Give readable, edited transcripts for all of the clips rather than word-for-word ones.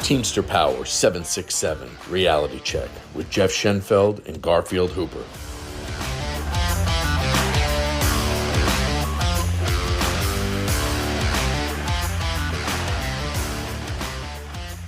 Teamster Power 767 Reality Check with Jeff Schenfeld and Garfield Hooper.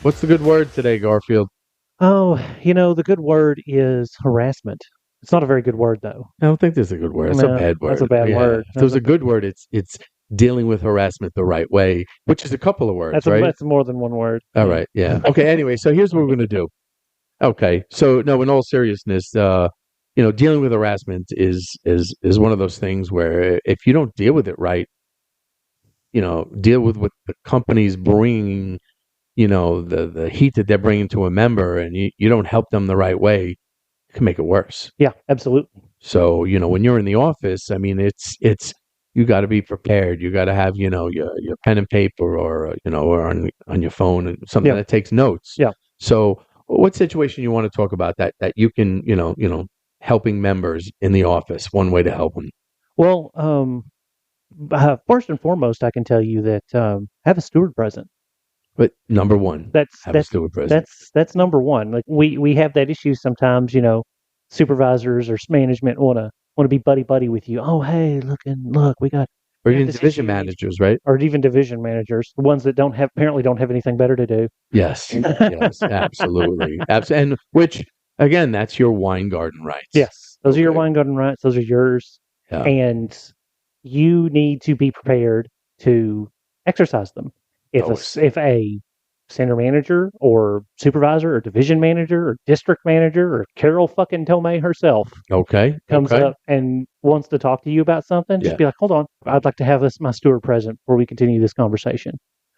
What's the good word today, Garfield? Oh, the good word is harassment. It's not a very good word, though. I don't think there's a good word. It's a bad word. That's a bad word. If there's a good word, it's dealing with harassment the right way, which is a couple of words, right? That's more than one word. All right, yeah. Okay, anyway, so here's what we're going to do. Okay, so no, in all seriousness, dealing with harassment is one of those things where if you don't deal with it right, deal with what the company's bringing, the heat that they're bringing to a member, and you don't help them the right way, it can make it worse. Yeah, absolutely. So, when you're in the office, I mean, it's you got to be prepared. You got to have, your pen and paper or on your phone and something that takes notes. Yeah. So, what situation you want to talk about that you can, helping members in the office, one way to help them? Well, first and foremost, I can tell you that have a steward present. But number one, have a steward present. That's number one. Like we have that issue sometimes. Supervisors or management want to be buddy with you. Oh, hey, look, we got. Or even division managers, right? Or even division managers, the ones that apparently don't have anything better to do. Yes, yes, absolutely, and which again, that's your wine garden rights. Yes, those are your wine garden rights. Those are yours, and you need to be prepared to exercise them. If a center manager or supervisor or division manager or district manager or Carol fucking Tomei herself comes up and wants to talk to you about something, just be like, hold on, I'd like to have my steward present before we continue this conversation.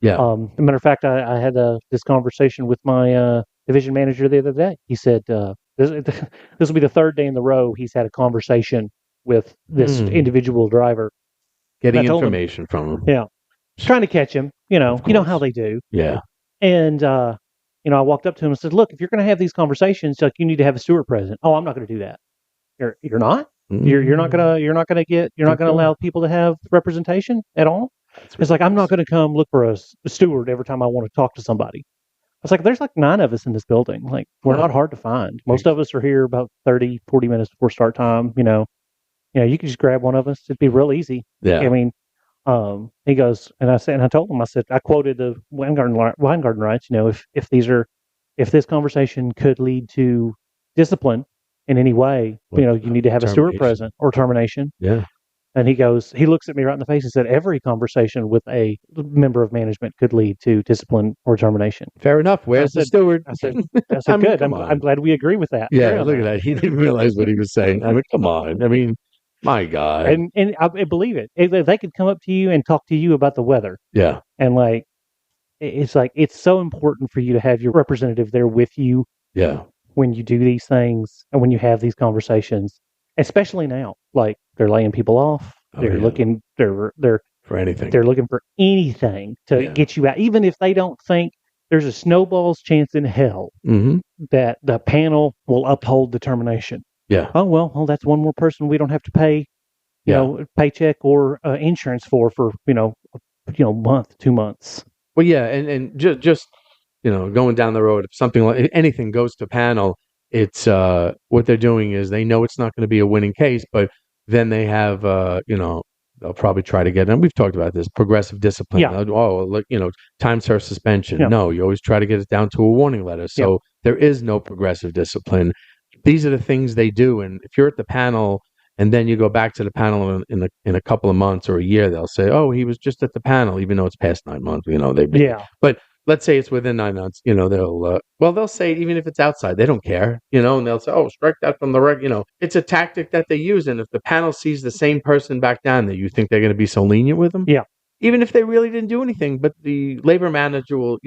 Yeah. As a matter of fact, I had this conversation with my division manager the other day. He said, this will be the third day in a row he's had a conversation with this individual driver. Getting information from him. Yeah. Trying to catch him, you know how they do. Yeah. And, I walked up to him and said, look, if you're going to have these conversations, like, you need to have a steward present. Oh, I'm not going to do that. You're not? You're not going to allow people to have representation at all? It's like, I'm not going to come look for a steward every time I want to talk to somebody. It's like, there's like 9 of us in this building. Like, we're not hard to find. Most of us are here about 30, 40 minutes before start time. You can just grab one of us. It'd be real easy. Yeah. I mean, he goes, and I told him, I quoted the wine garden rights. If this conversation could lead to discipline in any way, you need to have a steward present or termination. Yeah. And he looks at me right in the face and said, every conversation with a member of management could lead to discipline or termination. Fair enough. Where's the steward? I said, good. I'm glad we agree with that. Yeah, look at that. He didn't realize what he was saying. I mean, come on. I mean, my God. And I believe it. They could come up to you and talk to you about the weather. Yeah. And it's so important for you to have your representative there with you. Yeah. When you do these things and when you have these conversations, especially now, like, they're laying people off. They're looking for anything. They're looking for anything to get you out, even if they don't think there's a snowball's chance in hell that the panel will uphold the termination. Yeah. Oh, well, that's one more person we don't have to pay, paycheck or insurance for month, 2 months. Well, yeah, and just going down the road, if something like anything goes to panel, it's what they're doing is they know it's not going to be a winning case, but then they have they'll probably try to get, and we've talked about this, progressive discipline. Yeah. Time served suspension. Yeah. No, you always try to get it down to a warning letter. So there is no progressive discipline. These are the things they do, and if you're at the panel and then you go back to the panel in a couple of months or a year, they'll say, "Oh, he was just at the panel," even though it's past 9 months. But let's say it's within 9 months. They'll say it even if it's outside, they don't care. And they'll say, "Oh, strike that from the reg." It's a tactic that they use, and if the panel sees the same person back down, that you think they're going to be so lenient with them, even if they really didn't do anything, but the labor manager will,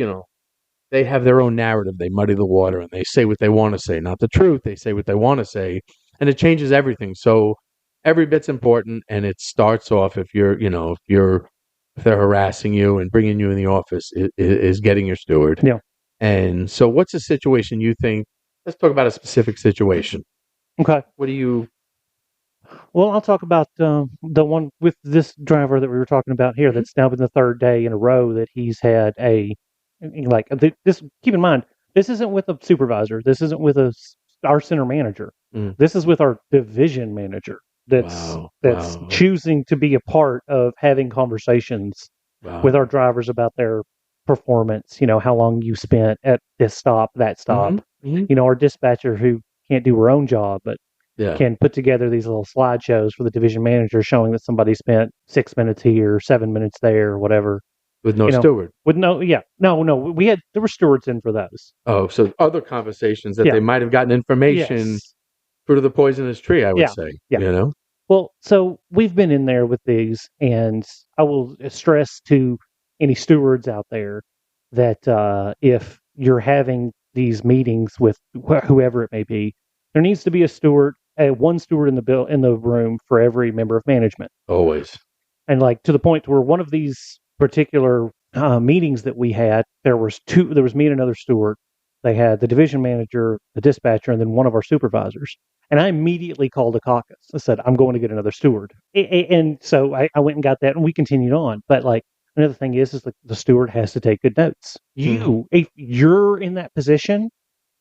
they have their own narrative. They muddy the water and they say what they want to say, not the truth. They say what they want to say, and it changes everything. So every bit's important, and it starts off if they're harassing you and bringing you in the office is getting your steward. Yeah. And so what's a situation you think, let's talk about a specific situation. Okay. What do you? Well, I'll talk about the one with this driver that we were talking about here. That's now been the third day in a row that he's had a like this. Keep in mind, this isn't with a supervisor. This isn't with our center manager. This is with our division manager. That's choosing to be a part of having conversations with our drivers about their performance. How long you spent at this stop, that stop. Our dispatcher who can't do her own job, but can put together these little slideshows for the division manager showing that somebody spent 6 minutes here, 7 minutes there, or whatever. With no steward. With no. There were stewards in for those. Oh, so other conversations that they might have gotten information through the poisonous tree, I would say. Yeah. Well, so we've been in there with these, and I will stress to any stewards out there that if you're having these meetings with whoever it may be, there needs to be one steward in the room for every member of management. Always. And like to the point where one of these particular meetings that we had, there was me and another steward. They had the division manager, the dispatcher, and then one of our supervisors. And I immediately called a caucus. I said, I'm going to get another steward. And so I went and got that, and we continued on. But like another thing is like the steward has to take good notes. If you're in that position,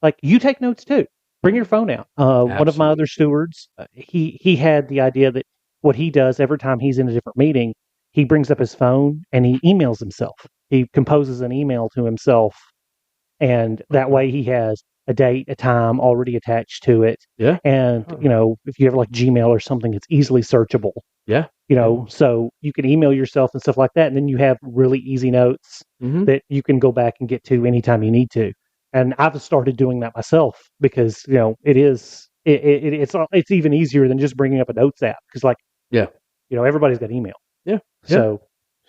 like you take notes too. Bring your phone out. One of my other stewards, he had the idea that what he does every time he's in a different meeting, he brings up his phone and he emails himself. He composes an email to himself, and that way he has a date, a time already attached to it. Yeah. And, if you have like Gmail or something, it's easily searchable. Yeah. So you can email yourself and stuff like that. And then you have really easy notes that you can go back and get to anytime you need to. And I've started doing that myself because, it's even easier than just bringing up a notes app. Because everybody's got email. Yeah. So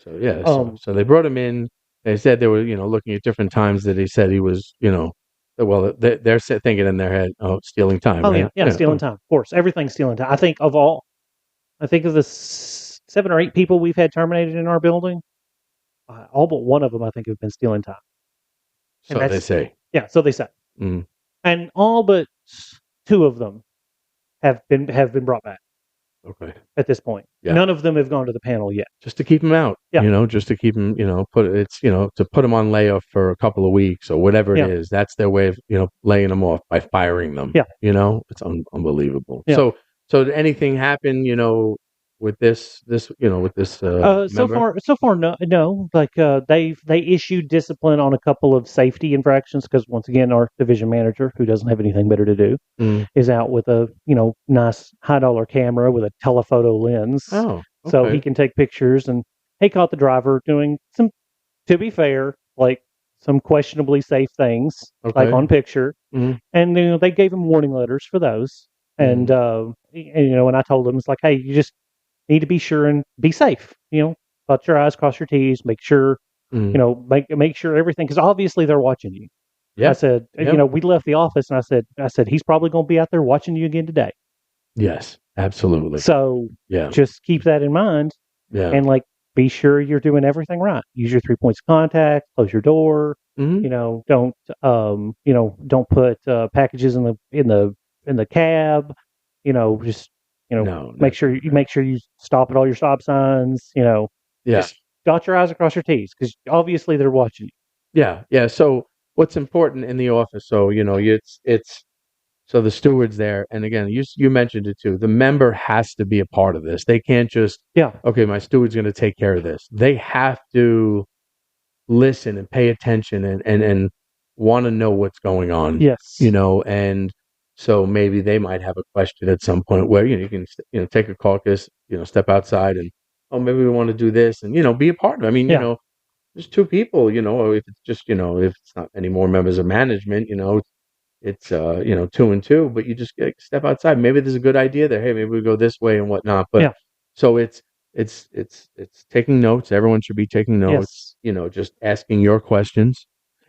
they brought him in. They said they were, looking at different times that he said he was, well, they're thinking in their head, stealing time. Oh, right? yeah, stealing time. Of course, everything's stealing time. I think of the 7 or 8 people we've had terminated in our building, all but one of them, I think, have been stealing time. So they say. Yeah, so they say. And all but 2 of them have been brought back. Okay. At this point, none of them have gone to the panel yet. Just to keep them out, just to keep them, to put them on layoff for a couple of weeks or whatever it is. That's their way of, laying them off by firing them. Yeah. It's unbelievable. Yeah. So did anything happen, with this, so far, no. Like they issued discipline on a couple of safety infractions because once again, our division manager, who doesn't have anything better to do, is out with a nice $high camera with a telephoto lens. Oh, okay. So he can take pictures, and he caught the driver doing some, to be fair, like some questionably safe things, like on picture, and they gave him warning letters for those, and and I told him, it's like, hey, you just need to be sure and be safe. Dot your I's, cross your T's, make sure, make sure everything, because obviously they're watching you. Yeah. I said, we left the office, and I said, he's probably going to be out there watching you again today. Yes, absolutely. So just keep that in mind. Yeah. And like, be sure you're doing everything right. Use your 3 points of contact, close your door, don't put packages in the cab, just, make sure you stop at all your stop signs, just dot your I's, across your T's, because obviously they're watching you. Yeah. Yeah. So what's important in the office? So, it's so the steward's there. And again, you mentioned it too. The member has to be a part of this. They can't just, okay, my steward's going to take care of this. They have to listen and pay attention and want to know what's going on. Yes. And so maybe they might have a question at some point where, you can, take a caucus, step outside and, maybe we want to do this and, be a part of it. I mean, there's 2 people, or if it's just, if it's not any more members of management, it's 2 and 2, but you just step outside. Maybe there's a good idea there. Hey, maybe we go this way and whatnot. But so it's taking notes. Everyone should be taking notes. Yes. Just asking your questions.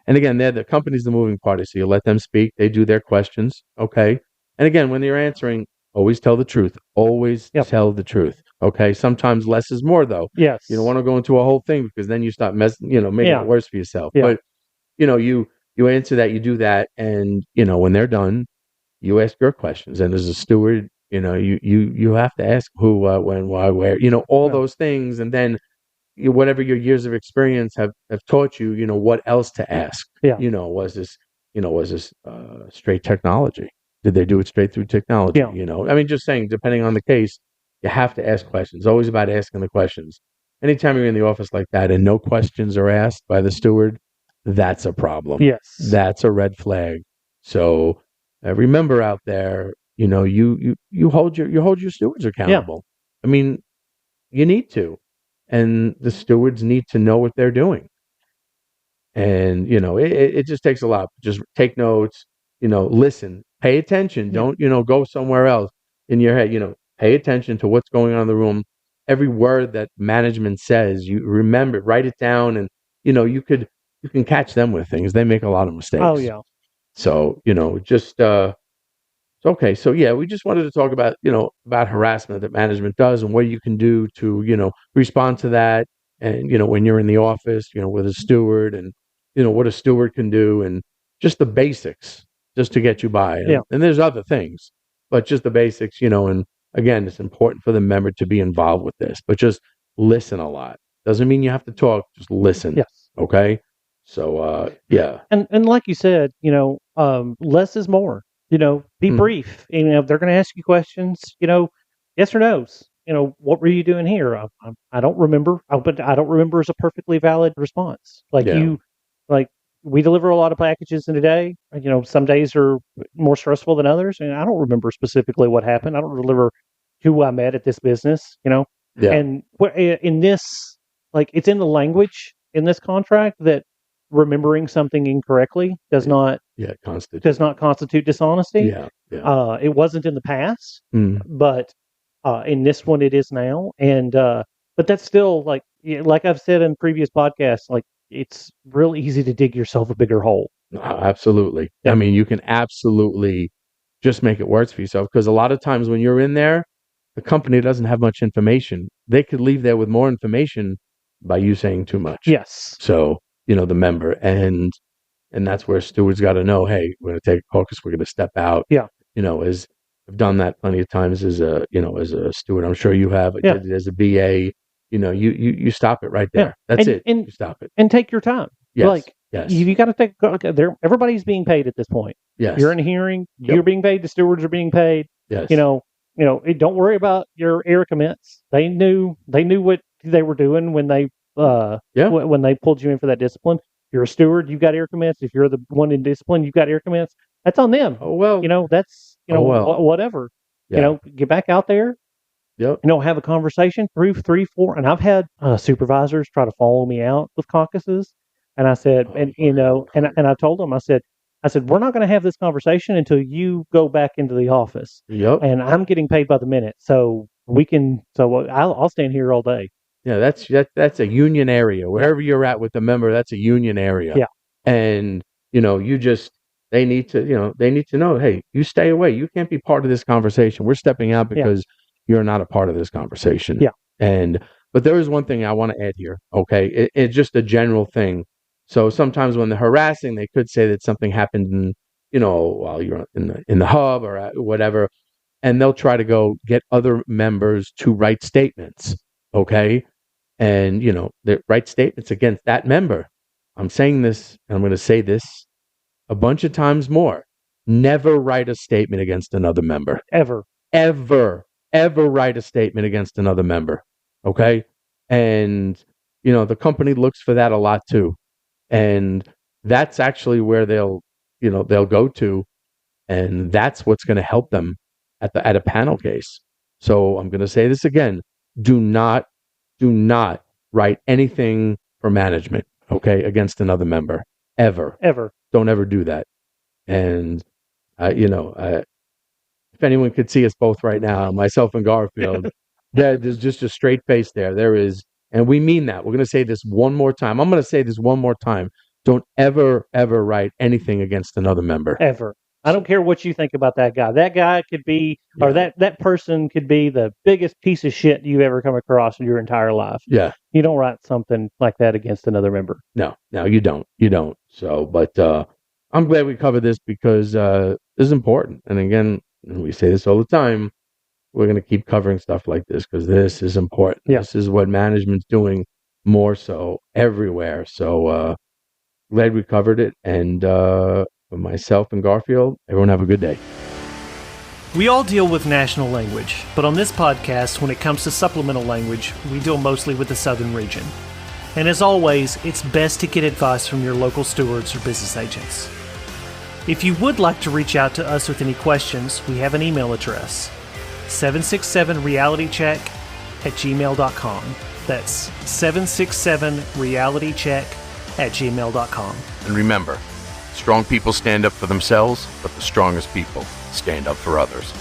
And again, the company's the moving party, so you let them speak. They do their questions, okay. And again, when you're answering, always tell the truth. Always tell the truth, okay. Sometimes less is more, though. Yes. You don't want to go into a whole thing because then you start making it worse for yourself. Yeah. But you answer that, you do that, and when they're done, you ask your questions. And as a steward, you have to ask who, when, why, where, all those things, and then whatever your years of experience have taught you, what else to ask. Yeah. Was this straight technology? Did they do it straight through technology? Yeah. I mean, just saying, depending on the case, you have to ask questions. Always about asking the questions. Anytime you're in the office like that and no questions are asked by the steward, that's a problem. Yes. That's a red flag. So remember out there, you hold your stewards accountable. I mean, you need to, and the stewards need to know what they're doing. And it just takes a lot. Just take notes. Listen, pay attention. Don't go somewhere else in your head. Pay attention to what's going on in the room. Every word that management says, you remember, write it down, and you can catch them with things. They make a lot of mistakes. Oh yeah. So just okay. So yeah, we just wanted to talk about about harassment that management does and what you can do to respond to that. And when you're in the office, with a steward, and what a steward can do, and just the basics, just to get you by. And there's other things, but just the basics. And again, it's important for the member to be involved with this, but just listen a lot. Doesn't mean you have to talk. Just listen. Yes. Okay. So yeah. And like you said, less is more. Be brief. If they're going to ask you questions, yes or no's. What were you doing here? I don't remember. But I don't remember is a perfectly valid response. We deliver a lot of packages in a day. Some days are more stressful than others, and I don't remember specifically what happened. I don't remember who I met at this business. Yeah. And in this, it's in the language in this contract that remembering something incorrectly does not constitute dishonesty. Yeah. It wasn't in the past, Mm. but in this one it is now. And but that's still like I've said in previous podcasts, it's real easy to dig yourself a bigger hole. Absolutely. Yeah. I mean, you can absolutely just make it worse for yourself, because a lot of times when you're in there, the company doesn't have much information. They could leave there with more information by you saying too much. Yes. So the member, and that's where stewards got to know, hey, we're going to take a call because we're going to step out. Yeah. As I've done that plenty of times as a steward. I'm sure you have. Yeah. As a BA, you stop it right there. Yeah. That's it. You stop it and take your time. Yes. Yes. You got to take. Everybody's being paid at this point. Yes. You're in a hearing. Yep. You're being paid. The stewards are being paid. Yes. Don't worry about your air commits. They knew what they were doing when they when they pulled you in for that discipline. You're a steward, you've got air commits. If you're the one in discipline, you've got air commits. That's on them. Oh well. That's whatever. Yeah. Get back out there. Yep. Have a conversation through 3, 4, and I've had supervisors try to follow me out with caucuses, and I said, and I told them, I said, we're not going to have this conversation until you go back into the office. Yep. And I'm getting paid by the minute, so we can. So I'll stand here all day. Yeah, that's a union area. Wherever you're at with the member, that's a union area. Yeah. And they need to know, hey, you stay away. You can't be part of this conversation. We're stepping out because you're not a part of this conversation. Yeah. But there is one thing I want to add here. Okay, it's just a general thing. So sometimes when they're harassing, they could say that something happened while you're in the hub or whatever, and they'll try to go get other members to write statements. Okay. And, they write statements against that member. I'm saying this, and I'm going to say this a bunch of times more. Never write a statement against another member. Ever Write a statement against another member. Okay. And, the company looks for that a lot too. And that's actually where they'll go to. And that's what's going to help them at a panel case. So I'm going to say this again. Do not write anything for management, okay, against another member. Ever. Don't ever do that. And, if anyone could see us both right now, myself and Garfield, there's just a straight face there. There is, and we mean that. We're going to say this one more time. I'm going to say this one more time. Don't ever write anything against another member. Ever. I don't care what you think about that guy. That guy could be, or that person could be the biggest piece of shit you've ever come across in your entire life. Yeah. You don't write something like that against another member. No, you don't. So, but I'm glad we covered this because this is important. And again, we say this all the time. We're going to keep covering stuff like this because this is important. Yeah. This is what management's doing more so everywhere. So glad we covered it. And for myself and Garfield, everyone have a good day. We all deal with national language, but on this podcast, when it comes to supplemental language, we deal mostly with the southern region. And as always, it's best to get advice from your local stewards or business agents. If you would like to reach out to us with any questions, we have an email address, 767realitycheck@gmail.com. That's 767realitycheck@gmail.com. And remember, strong people stand up for themselves, but the strongest people stand up for others.